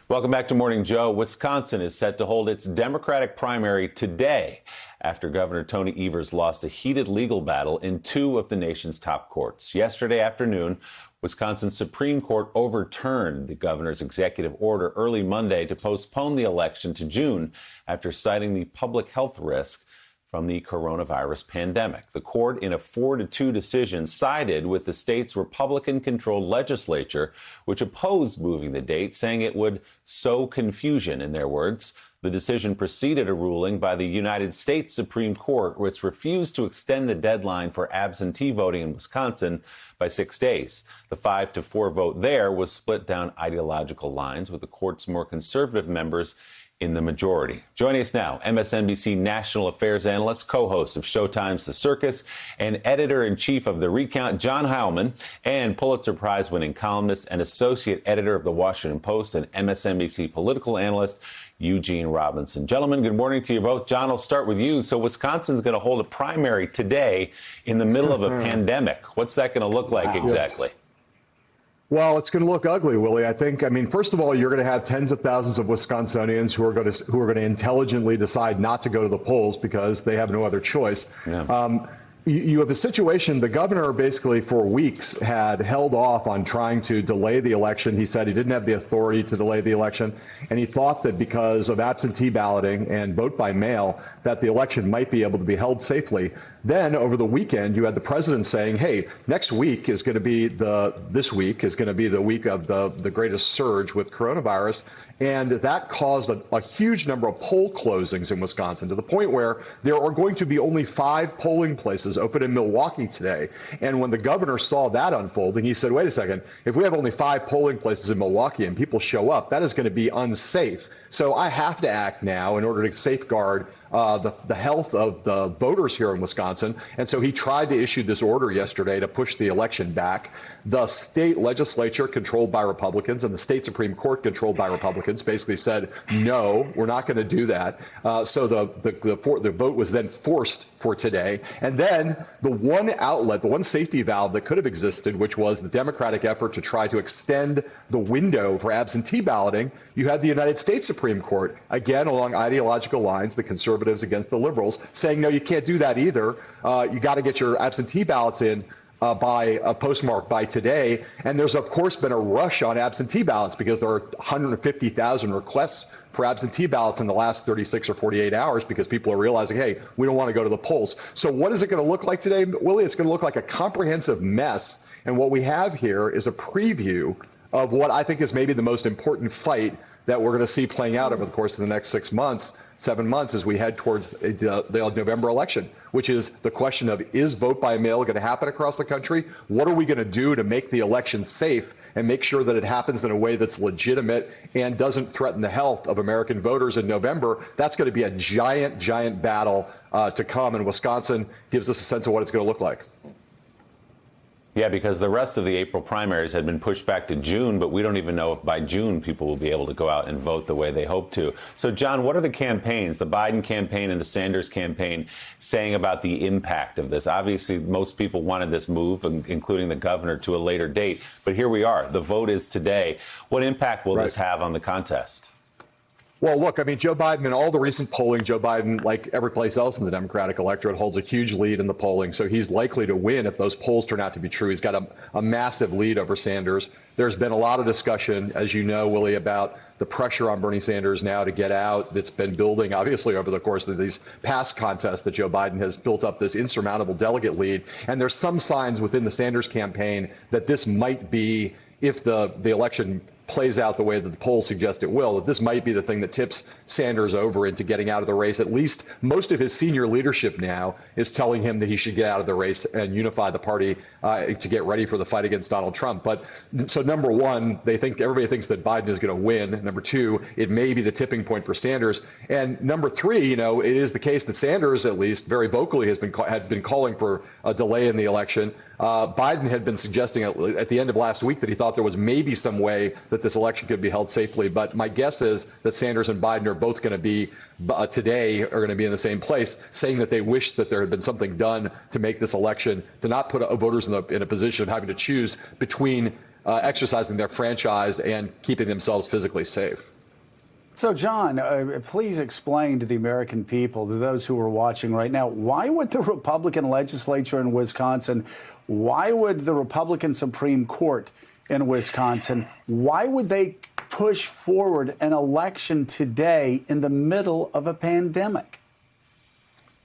Welcome back to Morning Joe. Wisconsin is set to hold its Democratic primary today after Governor Tony Evers lost a heated legal battle in two of the nation's top courts. Yesterday afternoon, Wisconsin's Supreme Court overturned the governor's executive order early Monday to postpone the election to June after citing the public health risk from the coronavirus pandemic. The court, in a 4-2 decision, sided with the state's Republican-controlled legislature, which opposed moving the date, saying it would sow confusion, in their words. The decision preceded a ruling by the United States Supreme Court, which refused to extend the deadline for absentee voting in Wisconsin by 6 days. The 5-4 vote there was split down ideological lines, with the court's more conservative members in the majority. Joining us now, MSNBC national affairs analyst, co-host of Showtime's The Circus, and editor-in-chief of The Recount, John Heilman, and Pulitzer Prize-winning columnist and associate editor of The Washington Post and MSNBC political analyst, Eugene Robinson. Gentlemen, good morning to you both. John, I'll start with you. So Wisconsin's going to hold a primary today in the middle of a pandemic. What's that going to look like exactly? Well, it's going to look ugly, Willie. I mean, first of all, you're going to have tens of thousands of Wisconsinians who are going to intelligently decide not to go to the polls because they have no other choice. Yeah. You have a situation, the governor basically for weeks had held off on trying to delay the election. He said he didn't have the authority to delay the election, and he thought that because of absentee balloting and vote by mail, that the election might be able to be held safely. Then over the weekend, you had the president saying, hey, this week is going to be the week of the greatest surge with coronavirus. And that caused a huge number of poll closings in Wisconsin, to the point where there are going to be only 5 polling places open in Milwaukee today. And when the governor saw that unfolding, he said, wait a second, if we have only 5 polling places in Milwaukee and people show up, that is going to be unsafe. So I have to act now in order to safeguard the health of the voters here in Wisconsin. And so he tried to issue this order yesterday to push the election back. The state legislature, controlled by Republicans, and the state Supreme Court, controlled by Republicans, basically said, no, we're not going to do that. So the vote was then forced for today. And then the one outlet, the one safety valve that could have existed, which was the Democratic effort to try to extend the window for absentee balloting, you had the United States Supreme Court, again, along ideological lines, the conservatives against the liberals, saying, no, you can't do that either. You got to get your absentee ballots in by a postmark by today. And there's, of course, been a rush on absentee ballots because there are 150,000 requests for absentee ballots in the last 36 or 48 hours because people are realizing, hey, we don't want to go to the polls. So what is it going to look like today, Willie? It's going to look like a comprehensive mess. And what we have here is a preview of what I think is maybe the most important fight that we're going to see playing out over the course of the next 7 months as we head towards the November election, which is the question of, is vote by mail going to happen across the country? What are we going to do to make the election safe and make sure that it happens in a way that's legitimate and doesn't threaten the health of American voters in November? That's going to be a giant, giant battle to come, and Wisconsin gives us a sense of what it's going to look like. Yeah, because the rest of the April primaries had been pushed back to June, but we don't even know if by June people will be able to go out and vote the way they hope to. So, John, what are the campaigns, the Biden campaign and the Sanders campaign, saying about the impact of this? Obviously, most people wanted this move, including the governor, to a later date. But here we are. The vote is today. What impact will this have on the contest? Well, look, I mean, Joe Biden, in all the recent polling, Joe Biden, like every place else in the Democratic electorate, holds a huge lead in the polling. So he's likely to win if those polls turn out to be true. He's got a massive lead over Sanders. There's been a lot of discussion, as you know, Willie, about the pressure on Bernie Sanders now to get out that's been building, obviously, over the course of these past contests that Joe Biden has built up this insurmountable delegate lead. And there's some signs within the Sanders campaign that this might be, if the election plays out the way that the polls suggest it will, that this might be the thing that tips Sanders over into getting out of the race. At least most of his senior leadership now is telling him that he should get out of the race and unify the party to get ready for the fight against Donald Trump. But so number one, everybody thinks that Biden is going to win. Number two, it may be the tipping point for Sanders. And number three, it is the case that Sanders, at least very vocally, had been calling for a delay in the election. Biden had been suggesting at the end of last week that he thought there was maybe some way that this election could be held safely. But my guess is that Sanders and Biden are both going to be today are going to be in the same place, saying that they wish that there had been something done to make this election, to not put voters in a position of having to choose between exercising their franchise and keeping themselves physically safe. So, John, please explain to the American people, to those who are watching right now, why would the Republican legislature in Wisconsin, why would the Republican Supreme Court in Wisconsin, why would they push forward an election today in the middle of a pandemic?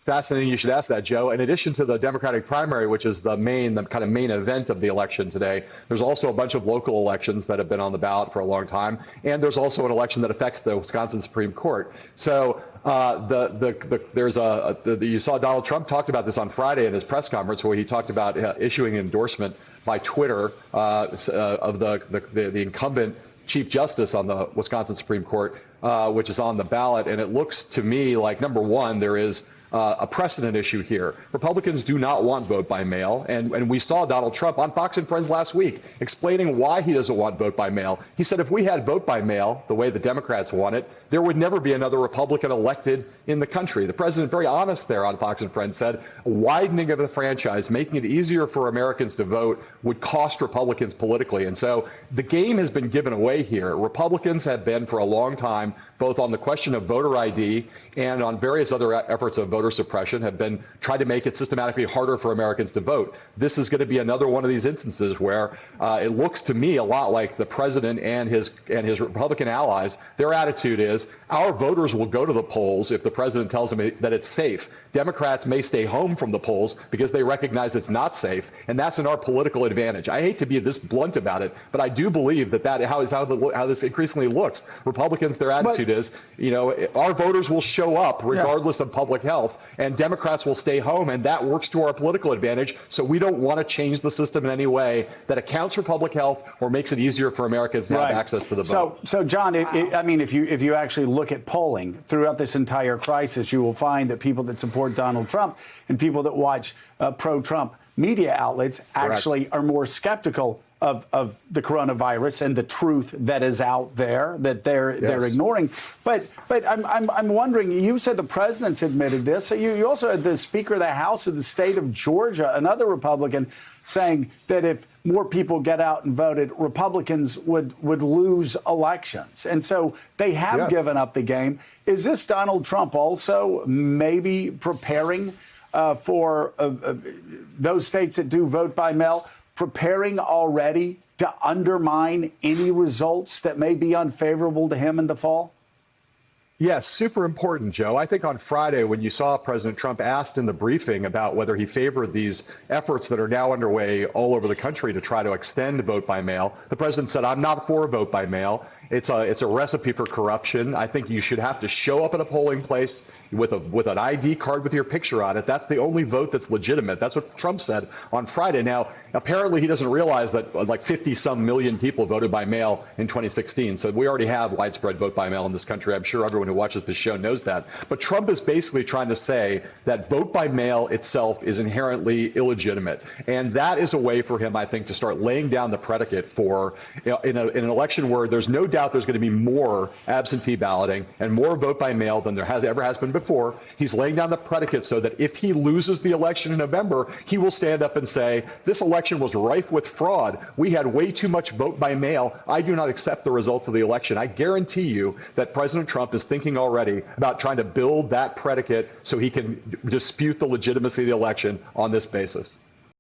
Fascinating. You should ask that, Joe. In addition to the Democratic primary, which is the kind of main event of the election today, there's also a bunch of local elections that have been on the ballot for a long time, and there's also an election that affects the Wisconsin Supreme Court. So you saw Donald Trump talked about this on Friday in his press conference, where he talked about issuing an endorsement by Twitter of the incumbent Chief Justice on the Wisconsin Supreme Court, which is on the ballot. And it looks to me like, number one, there is a precedent issue here. Republicans do not want vote by mail. And we saw Donald Trump on Fox and Friends last week explaining why he doesn't want vote by mail. He said if we had vote by mail the way the Democrats want it, there would never be another Republican elected in the country. The president, very honest there on Fox and Friends, said widening of the franchise, making it easier for Americans to vote, would cost Republicans politically. And so the game has been given away here. Republicans have been for a long time, both on the question of voter ID and on various other efforts of voter suppression, have been trying to make it systematically harder for Americans to vote. This is going to be another one of these instances where it looks to me a lot like the president and his Republican allies. Their attitude is our voters will go to the polls if the president tells them that it's safe. Democrats may stay home from the polls because they recognize it's not safe, and that's in our political advantage. I hate to be this blunt about it, but I do believe that how this increasingly looks. Republicans, their attitude is, our voters will show up regardless of public health, and Democrats will stay home, and that works to our political advantage. So we don't want to change the system in any way that accounts for public health or makes it easier for Americans to have access to the vote. So John, if you actually look at polling throughout this entire crisis, you will find that people that support Donald Trump and people that watch pro-Trump media outlets actually are more skeptical of the coronavirus and the truth that is out there that they're ignoring. But I'm wondering, you said the president's admitted this. So you also had the Speaker of the House of the state of Georgia, another Republican, saying that if more people get out and voted, Republicans would lose elections. And so they have given up the game. Is this Donald Trump also maybe preparing for those states that do vote by mail, preparing already to undermine any results that may be unfavorable to him in the fall? Yes, super important, Joe. I think on Friday, when you saw President Trump asked in the briefing about whether he favored these efforts that are now underway all over the country to try to extend vote by mail, the president said, I'm not for vote by mail. It's a recipe for corruption. I think you should have to show up at a polling place with an ID card with your picture on it. That's the only vote that's legitimate. That's what Trump said on Friday. Now, apparently he doesn't realize that like 50-some million people voted by mail in 2016. So we already have widespread vote by mail in this country. I'm sure everyone who watches this show knows that. But Trump is basically trying to say that vote by mail itself is inherently illegitimate. And that is a way for him, I think, to start laying down the predicate for, in an election where there's no doubt there's going to be more absentee balloting and more vote by mail than there ever has been before. He's laying down the predicate so that if he loses the election in November, he will stand up and say, this election was rife with fraud. We had way too much vote by mail. I do not accept the results of the election. I guarantee you that President Trump is thinking already about trying to build that predicate so he can dispute the legitimacy of the election on this basis.